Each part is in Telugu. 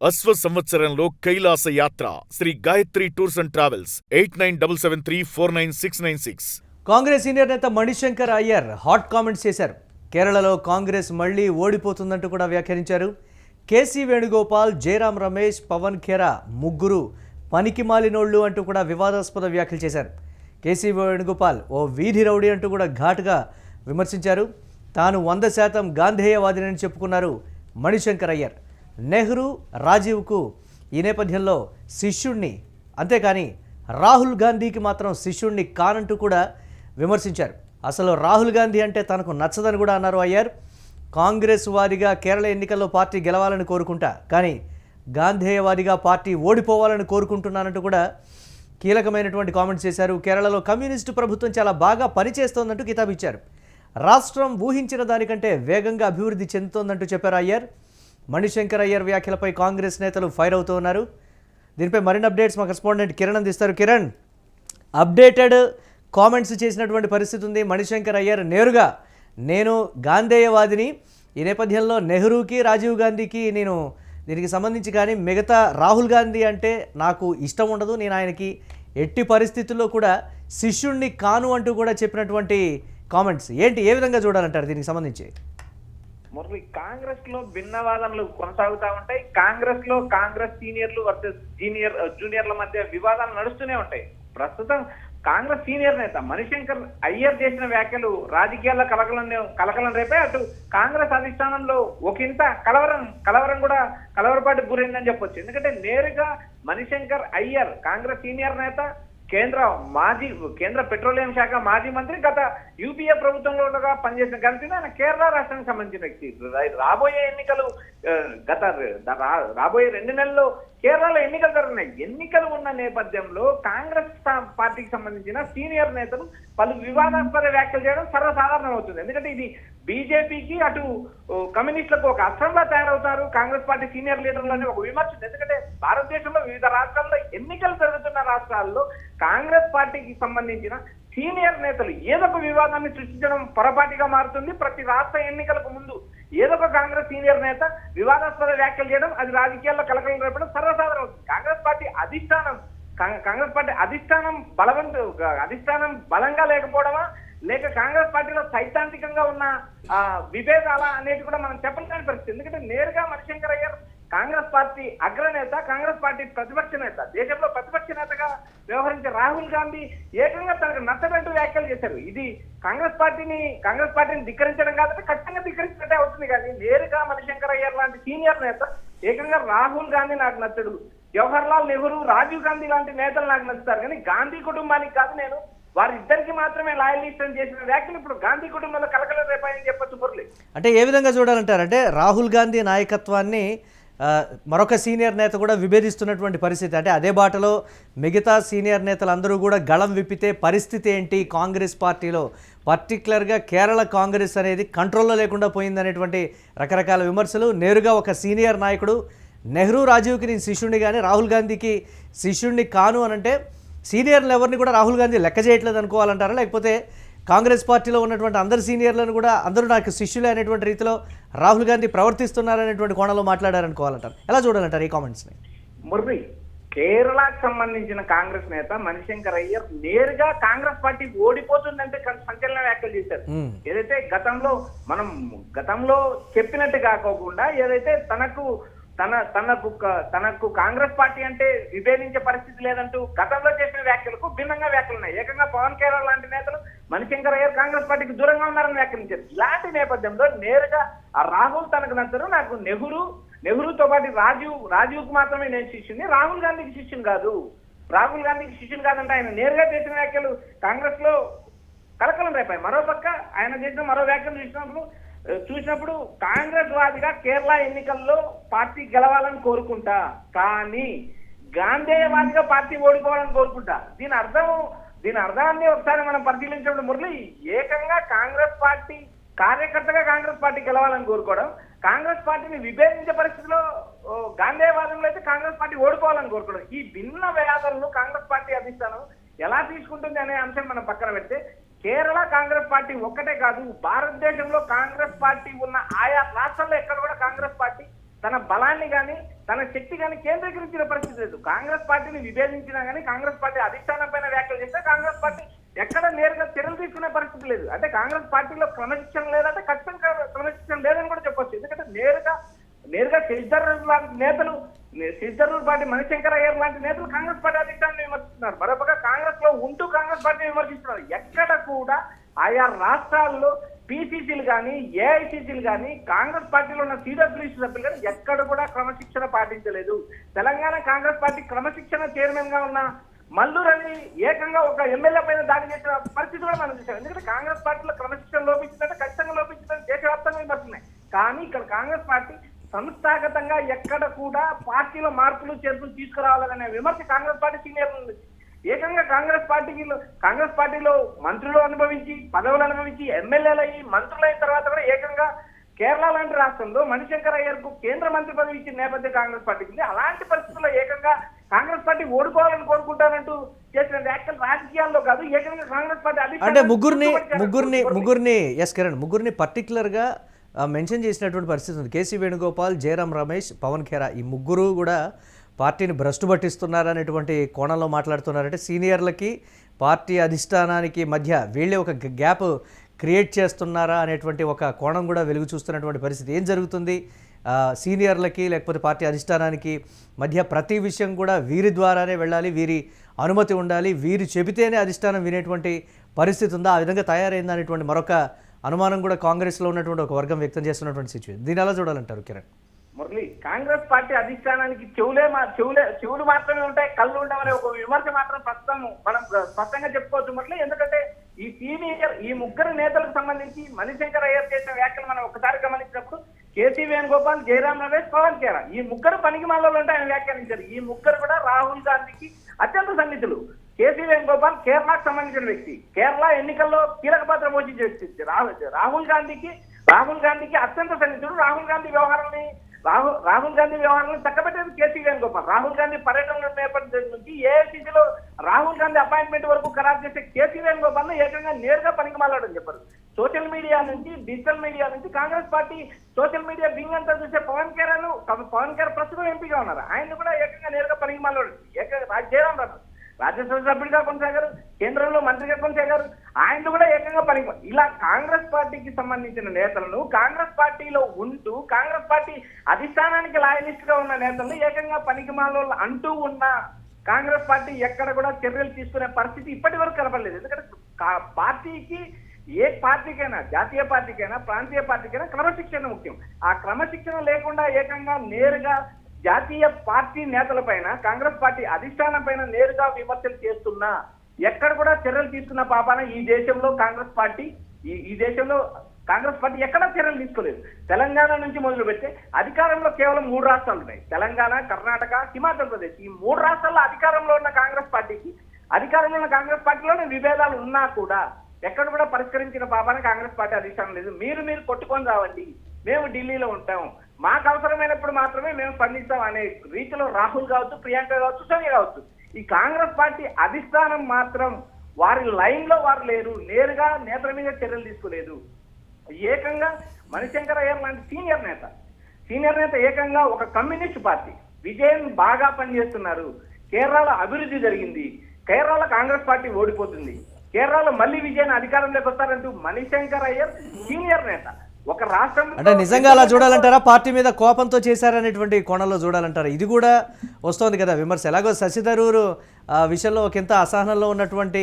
అశ్వ సంవత్సరంలో కైలాస యాత్ర Sri Gayatri tours and travels 8977349696. Congress senior నేత మణిశంకర్ అయ్యర్ హాట్ కామెంట్స్ చేశారు. కేరళలో కాంగ్రెస్ మళ్లీ ఓడిపోతుందంటూ కూడా వ్యాఖ్యానించారు. కేసీ వేణుగోపాల్, జయరాం రమేష్, పవన్ ఖేరా ముగ్గురు పనికి మాలినోళ్లు అంటూ కూడా వివాదాస్పద వ్యాఖ్యలు చేశారు. కేసీ వేణుగోపాల్ ఓ వీధి రౌడీ అంటూ కూడా ఘాటుగా విమర్శించారు. తాను 100% గాంధేయవాదినని చెప్పుకున్నారు మణిశంకర్ అయ్యర్. నెహ్రూ, రాజీవ్కు ఈ నేపథ్యంలో శిష్యుణ్ణి, అంతేకాని రాహుల్ గాంధీకి మాత్రం శిష్యుణ్ణి కానంటూ కూడా విమర్శించారు. అసలు రాహుల్ గాంధీ అంటే తనకు నచ్చదని కూడా అన్నారు అయ్యర్. కాంగ్రెస్ వాదిగా కేరళ ఎన్నికల్లో పార్టీ గెలవాలని కోరుకుంటా, కానీ గాంధేయవాదిగా పార్టీ ఓడిపోవాలని కోరుకుంటున్నానంటూ కూడా కీలకమైనటువంటి కామెంట్స్ చేశారు. కేరళలో కమ్యూనిస్టు ప్రభుత్వం చాలా బాగా పనిచేస్తోందంటూ కితాబిచ్చారు. రాష్ట్రం ఊహించిన దానికంటే వేగంగా అభివృద్ధి చెందుతోందంటూ చెప్పారు అయ్యర్. మణిశంకర్ అయ్యర్ వ్యాఖ్యలపై కాంగ్రెస్ నేతలు ఫైర్ అవుతూ ఉన్నారు. దీనిపై మరిన్ని అప్డేట్స్ మా కరెస్పాండెంట్ కిరణ్ అందిస్తారు. కిరణ్, అప్డేటెడ్ కామెంట్స్ చేసినటువంటి పరిస్థితి ఉంది. మణిశంకర్ అయ్యర్ నేరుగా నేను గాంధేయవాదిని, ఈ నేపథ్యంలో నెహ్రూకి, రాజీవ్ గాంధీకి నేను దీనికి సంబంధించి కానీ మిగతా రాహుల్ గాంధీ అంటే నాకు ఇష్టం ఉండదు, నేను ఆయనకి ఎట్టి పరిస్థితుల్లో కూడా శిష్యుణ్ణి కాను అంటూ కూడా చెప్పినటువంటి కామెంట్స్ ఏంటి, ఏ విధంగా చూడాలంటారు దీనికి సంబంధించి? మురళి, కాంగ్రెస్ లో భిన్నవాదనలు కొనసాగుతూ ఉంటాయి. కాంగ్రెస్ సీనియర్లు వర్సెస్ జూనియర్ల మధ్య వివాదాలు నడుస్తూనే ఉంటాయి. ప్రస్తుతం కాంగ్రెస్ సీనియర్ నేత మణిశంకర్ అయ్యర్ చేసిన వ్యాఖ్యలు రాజకీయాల్లో కలకలం రేపే. అటు కాంగ్రెస్ అధిష్టానంలో ఒకంత కలవరం కూడా కలవరపాటుకు గురైందని చెప్పొచ్చు. ఎందుకంటే నేరుగా మణిశంకర్ అయ్యర్ కాంగ్రెస్ సీనియర్ నేత, కేంద్ర పెట్రోలియం శాఖ మాజీ మంత్రి, గత యూపీఏ ప్రభుత్వంలో పనిచేసిన గంతిని ఆయన కేరళ రాష్ట్రానికి సంబంధించిన వ్యక్తి. రాబోయే 2 నెలల్లో కేరళలో ఎన్నికలు జరుగుతున్నాయి. ఎన్నికలు ఉన్న నేపథ్యంలో కాంగ్రెస్ పార్టీకి సంబంధించిన సీనియర్ నేతలు పలు వివాదాస్పద వ్యాఖ్యలు చేయడం సర్వసాధారణం అవుతుంది. ఎందుకంటే ఇది బీజేపీకి, అటు కమ్యూనిస్టులకు ఒక అస్త్రంలా తయారవుతారు కాంగ్రెస్ పార్టీ సీనియర్ లీడర్లని ఒక విమర్శ. ఎందుకంటే భారతదేశంలో వివిధ రాష్ట్రాల్లో ఎన్నికలు జరుగుతున్న రాష్ట్రాల్లో కాంగ్రెస్ పార్టీకి సంబంధించిన సీనియర్ నేతలు ఏదో ఒక వివాదాన్ని సృష్టించడం పొరపాటుగా మారుతుంది. ప్రతి రాష్ట్ర ఎన్నికలకు ముందు ఏదో ఒక కాంగ్రెస్ సీనియర్ నేత వివాదాస్పద వ్యాఖ్యలు చేయడం, అది రాజకీయాల్లో కలకలం రేపడం సర్వసాధారణం అవుతుంది. కాంగ్రెస్ పార్టీ అధిష్టానం బలంగా లేకపోవడమా, లేక కాంగ్రెస్ పార్టీలో సైద్ధాంతికంగా ఉన్న విభేదాలా అనేది కూడా మనం చెప్పలేని పరిస్థితి. ఎందుకంటే నేరుగా మణిశంకర్ అయ్యర్ కాంగ్రెస్ పార్టీ అగ్రనేత, కాంగ్రెస్ పార్టీ ప్రతిపక్ష నేత, దేశంలో ప్రతిపక్ష నేతగా వ్యవహరించే రాహుల్ గాంధీ ఏకంగా తనకు నచ్చదంటూ వ్యాఖ్యలు చేశారు. ఇది కాంగ్రెస్ పార్టీని ధిక్కరించడం కాదంటే ఖచ్చితంగా ధిక్కరించినట్టే అవుతుంది. కానీ నేరుగా మణిశంకర్ అయ్యర్ లాంటి సీనియర్ నేత ఏకంగా రాహుల్ గాంధీ నాకు నచ్చడు, జవహర్ లాల్ నెహ్రూ, రాజీవ్ గాంధీ లాంటి నేతలు నాకు నచ్చుతారు, కానీ గాంధీ కుటుంబానికి కాదు, నేను వారిద్దరికి మాత్రమే లాయలిస్ట్ అని చేసిన వ్యాఖ్యలు ఇప్పుడు గాంధీ కుటుంబంలో కలకలం రేపాయని చెప్పొచ్చు. మురళి, అంటే ఏ విధంగా చూడాలంటారు? అంటే రాహుల్ గాంధీ నాయకత్వాన్ని మరొక సీనియర్ నేత కూడా విభేదిస్తున్నటువంటి పరిస్థితి. అంటే అదే బాటలో మిగతా సీనియర్ నేతలందరూ కూడా గళం విప్పితే పరిస్థితి ఏంటి కాంగ్రెస్ పార్టీలో, పర్టికులర్గా కేరళ కాంగ్రెస్ అనేది కంట్రోల్లో లేకుండా పోయిందనేటువంటి రకరకాల విమర్శలు. నేరుగా ఒక సీనియర్ నాయకుడు నెహ్రూ, రాజీవ్కి నేను శిష్యుడిని కానీ రాహుల్ గాంధీకి శిష్యుడిని కాను అనంటే సీనియర్లు ఎవరిని కూడా రాహుల్ గాంధీ లెక్క చేయట్లేదు అనుకోవాలంటారా, లేకపోతే కాంగ్రెస్ పార్టీలో ఉన్నటువంటి అందరు సీనియర్లను కూడా అందరూ నాకు శిష్యులే అనేటువంటి రీతిలో రాహుల్ గాంధీ ప్రవర్తిస్తున్నారనేటువంటి కోణంలో మాట్లాడారనుకోవాలంటారు? ఎలా చూడాలంటారు ఈ కామెంట్స్ని? మురళి, కేరళకు సంబంధించిన కాంగ్రెస్ నేత మణిశంకర్ అయ్యర్ నేరుగా కాంగ్రెస్ పార్టీ ఓడిపోతుందంటే సంచలన వ్యాఖ్యలు చేశారు. ఏదైతే గతంలో చెప్పినట్టు కాకోకుండా ఏదైతే తనకు కాంగ్రెస్ పార్టీ అంటే విభేదించే పరిస్థితి లేదంటూ గతంలో చేసిన వ్యాఖ్యలకు భిన్నంగా వ్యాఖ్యలు ఉన్నాయి. ఏకంగా పవన్ ఖేరా లాంటి నేతలు మణిశంకర్ అయ్యర్ కాంగ్రెస్ పార్టీకి దూరంగా ఉన్నారని వ్యాఖ్యానించారు. ఇలాంటి నేపథ్యంలో నేరుగా ఆ రాహుల్ తనకు నచ్చరు, నాకు నెహ్రూతో పాటు రాజీవ్కు మాత్రమే నేను శిష్యుని, రాహుల్ గాంధీకి శిష్యుని కాదంటే ఆయన నేరుగా చేసిన వ్యాఖ్యలు కాంగ్రెస్ లో కలకలం రేపాయి. మరోపక్క ఆయన చేసిన మరో వ్యాఖ్యలు చూసినప్పుడు కాంగ్రెస్ వాదిగా కేరళ ఎన్నికల్లో పార్టీ గెలవాలని కోరుకుంటా, కానీ గాంధేయవాదిగా పార్టీ ఓడిపోవాలని కోరుకుంటా. దీని అర్థాన్ని ఒకసారి మనం పరిశీలించినప్పుడు మురళి, ఏకంగా కాంగ్రెస్ పార్టీ కార్యకర్తగా కాంగ్రెస్ పార్టీ గెలవాలని కోరుకోవడం, కాంగ్రెస్ పార్టీని విభేదించే పరిస్థితిలో గాంధేయవాదంలో అయితే కాంగ్రెస్ పార్టీ ఓడిపోవాలని కోరుకోవడం, ఈ భిన్న వ్యాధులను కాంగ్రెస్ పార్టీ అధిష్టానం ఎలా తీసుకుంటుంది అనే అంశం మనం పక్కన పెడితే, కేరళ కాంగ్రెస్ పార్టీ ఒక్కటే కాదు, భారతదేశంలో కాంగ్రెస్ పార్టీ ఉన్న ఆయా రాష్ట్రాల్లో ఎక్కడ కూడా కాంగ్రెస్ పార్టీ తన బలాన్ని కానీ తన శక్తి కానీ కేంద్రీకరించిన పరిస్థితి లేదు. కాంగ్రెస్ పార్టీని విభేదించినా కానీ కాంగ్రెస్ పార్టీ అధిష్టానం పైన వ్యాఖ్యలు చేస్తే కాంగ్రెస్ పార్టీ ఎక్కడ నేరుగా చర్యలు తీసుకునే పరిస్థితి లేదు. అంటే కాంగ్రెస్ పార్టీలో క్రమశిక్షణ లేదంటే ఖచ్చితంగా క్రమశిక్షణ లేదని కూడా చెప్పొచ్చు. ఎందుకంటే నేరుగా శశిధరూర్ లాంటి నేతలు, శశిధరూర్ పార్టీ మణిశంకర్ అయ్యర్ లాంటి నేతలు కాంగ్రెస్ పార్టీ అధిష్టానాన్ని విమర్శిస్తున్నారు. మరొక కాంగ్రెస్ లో ఉంటూ కాంగ్రెస్ పార్టీని విమర్శిస్తున్నారు. ఎక్కడ కూడా ఆయా రాష్ట్రాల్లో పిసిసిలు కానీ ఏఐసిసిలు కానీ కాంగ్రెస్ పార్టీలో ఉన్న సిడబ్ల్యూసీ సభ్యులు కానీ ఎక్కడ కూడా క్రమశిక్షణ పాటించలేదు. తెలంగాణ కాంగ్రెస్ పార్టీ క్రమశిక్షణ చైర్మన్ గా ఉన్న మల్లూరని ఏకంగా ఒక ఎమ్మెల్యే పైన దాడి చేసిన పరిస్థితి కూడా మనం చూసాం. ఎందుకంటే కాంగ్రెస్ పార్టీలో క్రమశిక్షణ లోపించిందంటే ఖచ్చితంగా లోపించిందని దేశవ్యాప్తంగా విమర్శనాయి. కానీ ఇక్కడ కాంగ్రెస్ పార్టీ సంస్థాగతంగా ఎక్కడ కూడా పార్టీలో మార్పులు చేర్పులు తీసుకురావాలనే విమర్శ కాంగ్రెస్ పార్టీ సీనియర్ల నుంచి ఏకంగా కాంగ్రెస్ పార్టీలో మంత్రులు అనుభవించి పదవులు అనుభవించి ఎమ్మెల్యేలు అయ్యి మంత్రులు అయిన తర్వాత కూడా ఏకంగా కేరళ లాంటి రాష్ట్రంలో మణిశంకర్ అయ్యర్కు కేంద్ర మంత్రి పదవి ఇచ్చిన నేపథ్యం కాంగ్రెస్ పార్టీకి ఉంది. అలాంటి పరిస్థితుల్లో ఏకంగా కాంగ్రెస్ పార్టీ ఓడిపోవాలని కోరుకుంటారంటూ చేసిన వ్యాఖ్యలు రాజకీయాల్లో కాదు, ఏకంగా కాంగ్రెస్ పార్టీ అంటే ముగ్గురిని ఎస్ కిరణ్ ముగ్గురిని పర్టికులర్గా మెన్షన్ చేసినటువంటి పరిస్థితి ఉంది. కేసీ వేణుగోపాల్, జయరాం రమేష్, పవన్ ఖేరా ఈ ముగ్గురు కూడా పార్టీని భ్రష్టు పట్టిస్తున్నారనేటువంటి కోణంలో మాట్లాడుతున్నారంటే సీనియర్లకి పార్టీ అధిష్టానానికి మధ్య వీళ్ళే ఒక గ్యాప్ క్రియేట్ చేస్తున్నారా అనేటువంటి ఒక కోణం కూడా వెలుగు చూస్తున్నటువంటి పరిస్థితి. ఏం జరుగుతుంది సీనియర్లకి లేకపోతే పార్టీ అధిష్టానానికి మధ్య ప్రతి విషయం కూడా వీరి ద్వారానే వెళ్ళాలి, వీరి అనుమతి ఉండాలి, వీరు చెబితేనే అధిష్టానం వినేటువంటి పరిస్థితి ఉందా, ఆ విధంగా తయారైంది అనేటువంటి మరొక అనుమానం కూడా కాంగ్రెస్లో ఉన్నటువంటి ఒక వర్గం వ్యక్తం చేస్తున్నటువంటి సిచ్యువేషన్. దీన్ని ఎలా చూడాలంటారు కిరణ్? మురళి, కాంగ్రెస్ పార్టీ అధిష్టానానికి చెవులు మాత్రమే ఉంటాయి, కళ్ళు ఉండవనే ఒక విమర్శ మాత్రం ప్రస్తుతం మనం స్పష్టంగా చెప్పుకోవచ్చు మురళి. ఎందుకంటే ఈ ముగ్గురు నేతలకు సంబంధించి మణిశంకర్ అయ్యర్ చేసిన వ్యాఖ్యలు మనం ఒకసారి గమనించినప్పుడు కేసీ వేణుగోపాల్, జయరాం రమేష్, పవన్ ఖేరా ఈ ముగ్గురు పనికి మాలలో ఉంటే ఆయన వ్యాఖ్యానించారు. ఈ ముగ్గురు కూడా రాహుల్ గాంధీకి అత్యంత సన్నిహితులు. కేసీ వేణుగోపాల్ కేరళకు సంబంధించిన వ్యక్తి, కేరళ ఎన్నికల్లో కీలక పాత్ర పోషించే వ్యక్తి. రాహుల్ గాంధీకి అత్యంత సన్నిహితుడు. రాహుల్ గాంధీ వ్యవహారాలను చక్కబెట్టేది కేసీ వేణుగోపాల్. రాహుల్ గాంధీ పర్యటన నేపథ్యం నుంచి ఏఐసిసిలో రాహుల్ గాంధీ అపాయింట్మెంట్ వరకు ఖరారు చేసే కేసీ వేణుగోపాల్ ఏకంగా నేరుగా పనికి మాట్లాడని చెప్పారు. సోషల్ మీడియా నుంచి, డిజిటల్ మీడియా నుంచి Congress party social media wing అంతా చూసే పవన్ ఖేరా ప్రస్తుతం ఎంపీగా ఉన్నారు. ఆయన కూడా ఏకంగా నేరుగా పనికి మాట్లాడారు. ఏకంగా జయరాం రమేష్ రాజ్యసభ సభ్యుడిగా కొనసాగారు, కేంద్రంలో మంత్రిగా కొనసాగారు. ఆయన కూడా ఏకంగా పనికి ఇలా కాంగ్రెస్ పార్టీకి సంబంధించిన నేతలను కాంగ్రెస్ పార్టీలో ఉంటూ కాంగ్రెస్ పార్టీ అధిష్టానానికి లాయలిస్ట్ గా ఉన్న నేతలను ఏకంగా పనికి మాలోళ్ళు అంటూ ఉన్న కాంగ్రెస్ పార్టీ ఎక్కడ కూడా చర్యలు తీసుకునే పరిస్థితి ఇప్పటి వరకు కనపడలేదు. ఎందుకంటే పార్టీకి ఏ పార్టీకైనా, జాతీయ పార్టీకైనా ప్రాంతీయ పార్టీకైనా క్రమశిక్షణ ముఖ్యం. ఆ క్రమశిక్షణ లేకుండా ఏకంగా నేరుగా జాతీయ పార్టీ నేతల పైన కాంగ్రెస్ పార్టీ అధిష్టానం పైన నేరుగా విమర్శలు చేస్తున్నా ఎక్కడ కూడా చర్యలు తీసుకున్న పాపాన ఈ దేశంలో కాంగ్రెస్ పార్టీ ఎక్కడా చర్యలు తీసుకోలేదు. తెలంగాణ నుంచి మొదలు పెడితే అధికారంలో కేవలం 3 రాష్ట్రాలు ఉన్నాయి, తెలంగాణ, కర్ణాటక, హిమాచల్ ప్రదేశ్. ఈ 3 రాష్ట్రాల్లో అధికారంలో ఉన్న కాంగ్రెస్ పార్టీలోనే విభేదాలు ఉన్నా కూడా ఎక్కడ కూడా పరిష్కరించిన పాపాన కాంగ్రెస్ పార్టీ అధిష్టానం లేదు. మీరు కొట్టుకొని రావండి, మేము ఢిల్లీలో ఉంటాం, మాకు అవసరమైనప్పుడు మాత్రమే మేము స్పందిస్తాం అనే రీతిలో రాహుల్ కావచ్చు, ప్రియాంక కావచ్చు, సోనియా కావచ్చు. ఈ కాంగ్రెస్ పార్టీ అధిష్టానం మాత్రం వారి లైన్ లో వారు లేరు, నేరుగా నేతల మీద చర్యలు తీసుకోలేదు. ఏకంగా మణిశంకర్ అయ్యర్ లాంటి సీనియర్ నేత ఏకంగా ఒక కమ్యూనిస్ట్ పార్టీ విజయం బాగా పనిచేస్తున్నారు, కేరళలో అభివృద్ధి జరిగింది, కేరళలో కాంగ్రెస్ పార్టీ ఓడిపోతుంది, కేరళలో మళ్ళీ విజయాన్ని అధికారంలోకి వస్తారంటూ మణిశంకర్ అయ్యర్ సీనియర్ నేత ఒక రాష్ట్రం అంటే నిజంగా అలా చూడాలంటారా? పార్టీ మీద కోపంతో చేశారనేటువంటి కోణంలో చూడాలంటారా? ఇది కూడా వస్తోంది కదా విమర్శ. ఎలాగో శశి థరూర్ విషయంలో ఒకంత అసహనంలో ఉన్నటువంటి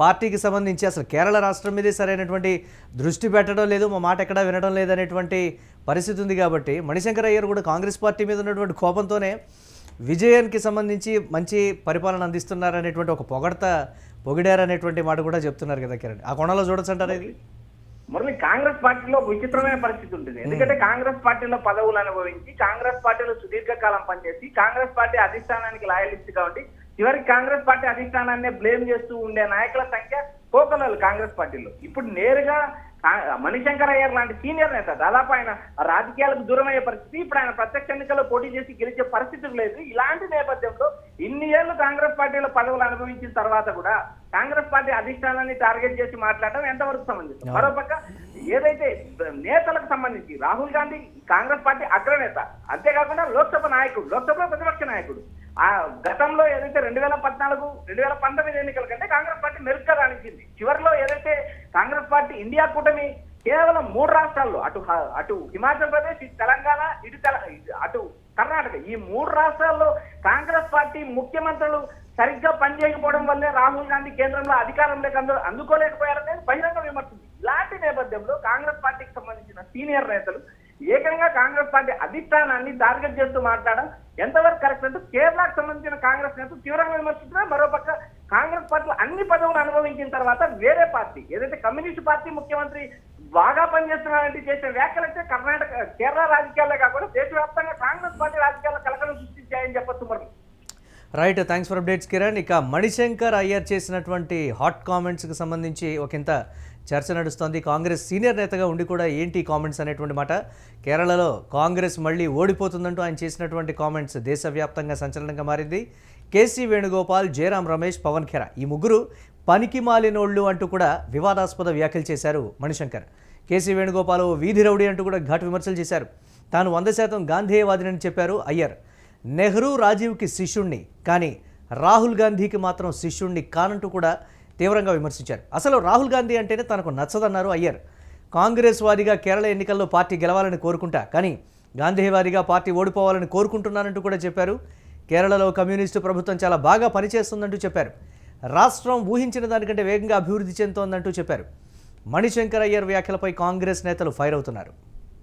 పార్టీకి సంబంధించి అసలు కేరళ రాష్ట్రం మీదే సరైనటువంటి దృష్టి పెట్టడం లేదు, మా మాట ఎక్కడా వినడం లేదనేటువంటి పరిస్థితి ఉంది. కాబట్టి మణిశంకర్ అయ్యర్ కూడా కాంగ్రెస్ పార్టీ మీద ఉన్నటువంటి కోపంతోనే విజయానికి సంబంధించి మంచి పరిపాలన అందిస్తున్నారనేటువంటి ఒక పొగిడారనేటువంటి మాట కూడా చెప్తున్నారు కదా కిరణ్. ఆ కోణంలో చూడొచ్చు అంటారా ఇది? మురళి, కాంగ్రెస్ పార్టీలో విచిత్రమైన పరిస్థితి ఉంటుంది. ఎందుకంటే కాంగ్రెస్ పార్టీలో పదవులు అనుభవించి కాంగ్రెస్ పార్టీలో సుదీర్ఘకాలం పనిచేసి కాంగ్రెస్ పార్టీ అధిష్టానానికి లాయలిస్ట్ గా ఉండి చివరికి కాంగ్రెస్ పార్టీ అధిష్టానాన్ని బ్లేమ్ చేస్తూ ఉండే నాయకుల సంఖ్య కోకొల్లలు కాంగ్రెస్ పార్టీలో. ఇప్పుడు నేరుగా మణిశంకర్ అయ్యర్ లాంటి సీనియర్ నేత దాదాపు ఆయన రాజకీయాలకు దూరం అయ్యే పరిస్థితి, ఇప్పుడు ఆయన ప్రత్యక్ష ఎన్నికల్లో పోటీ చేసి గెలిచే పరిస్థితి లేదు. ఇలాంటి నేపథ్యంలో ఇన్ని ఏళ్ళు కాంగ్రెస్ పార్టీలో పదవులు అనుభవించిన తర్వాత కూడా కాంగ్రెస్ పార్టీ అధిష్టానాన్ని టార్గెట్ చేసి మాట్లాడటం ఎంతవరకు సమంజసం? మరోపక్క ఏదైతే నేతలకు సంబంధించి రాహుల్ గాంధీ కాంగ్రెస్ పార్టీ అగ్రనేత, అంతేకాకుండా లోక్సభ నాయకుడు, లోక్సభలో ప్రతిపక్ష నాయకుడు. ఆ గతంలో ఏదైతే 2014, 2019 ఎన్నికల కంటే కాంగ్రెస్ పార్టీ మెరుగ్గా రాణించింది. చివరిలో ఏదైతే కాంగ్రెస్ పార్టీ ఇండియా కూటమి కేవలం 3 రాష్ట్రాల్లో, అటు హిమాచల్ ప్రదేశ్, ఇటు తెలంగాణ, అటు కర్ణాటక, ఈ 3 రాష్ట్రాల్లో కాంగ్రెస్ పార్టీ ముఖ్యమంత్రులు సరిగ్గా పనిచేయకపోవడం వల్లే రాహుల్ గాంధీ కేంద్రంలో అధికారంలోకి అందుకోలేకపోయారనేది బహిరంగ విమర్శింది. ఇలాంటి నేపథ్యంలో కాంగ్రెస్ పార్టీకి సంబంధించిన సీనియర్ నేతలు ఏకంగా కాంగ్రెస్ పార్టీ అధిష్టానాన్ని టార్గెట్ చేస్తూ మాట్లాడడం ఎంతవరకు కరెక్ట్ అంటూ కేరళకు సంబంధించిన కాంగ్రెస్ నేతలు తీవ్రంగా విమర్శించినా, మరోపక్క కాంగ్రెస్ పార్టీలో అన్ని పదవులు అనుభవించిన తర్వాత వేరే పార్టీ ఏదైతే కమ్యూనిస్ట్ పార్టీ ముఖ్యమంత్రి బాగా పనిచేస్తున్నారంటే చేసిన వ్యాఖ్యలైతే కేరళ రాజకీయాలే కాకుండా దేశవ్యాప్తంగా కాంగ్రెస్ పార్టీ రాజకీయాల్లో కలకలం సృష్టించాయని చెప్పొచ్చు. మరి right, thanks for updates Kiran. ఇక మణిశంకర్ అయ్యర్ చేసినటువంటి హాట్ కామెంట్స్కి సంబంధించి ఒకంత చర్చ నడుస్తోంది. కాంగ్రెస్ సీనియర్ నేతగా ఉండి కూడా ఏంటి కామెంట్స్ అనేటువంటి మాట. కేరళలో కాంగ్రెస్ మళ్ళీ ఓడిపోతుందంటూ ఆయన చేసినటువంటి కామెంట్స్ దేశవ్యాప్తంగా సంచలనంగా మారింది. కేసీ వేణుగోపాల్, జయరాం రమేష్, పవన్ ఖేరా ఈ ముగ్గురు పనికి మాలినోళ్ళు అంటూ కూడా వివాదాస్పద వ్యాఖ్యలు చేశారు మణిశంకర్. కేసీ వేణుగోపాల్ వీధి రౌడీ అంటూ కూడా ఘాటు విమర్శలు చేశారు. తాను 100% గాంధేయవాదినని చెప్పారు అయ్యర్. నెహ్రూ, రాజీవ్కి శిష్యుణ్ణి, కానీ రాహుల్ గాంధీకి మాత్రం శిష్యుణ్ణి కానంటూ కూడా తీవ్రంగా విమర్శించారు. అసలు రాహుల్ గాంధీ అంటేనే తనకు నచ్చదన్నారు అయ్యర్. కాంగ్రెస్ వారిగా కేరళ ఎన్నికల్లో పార్టీ గెలవాలని కోరుకుంటా, కానీ గాంధీవాదిగా పార్టీ ఓడిపోవాలని కోరుకుంటున్నానంటూ కూడా చెప్పారు. కేరళలో కమ్యూనిస్టు ప్రభుత్వం చాలా బాగా పనిచేస్తుందంటూ చెప్పారు. రాష్ట్రం ఊహించిన దానికంటే వేగంగా అభివృద్ధి చెందుతోందంటూ చెప్పారు. మణిశంకర్ అయ్యర్ వ్యాఖ్యలపై కాంగ్రెస్ నేతలు ఫైర్ అవుతున్నారు.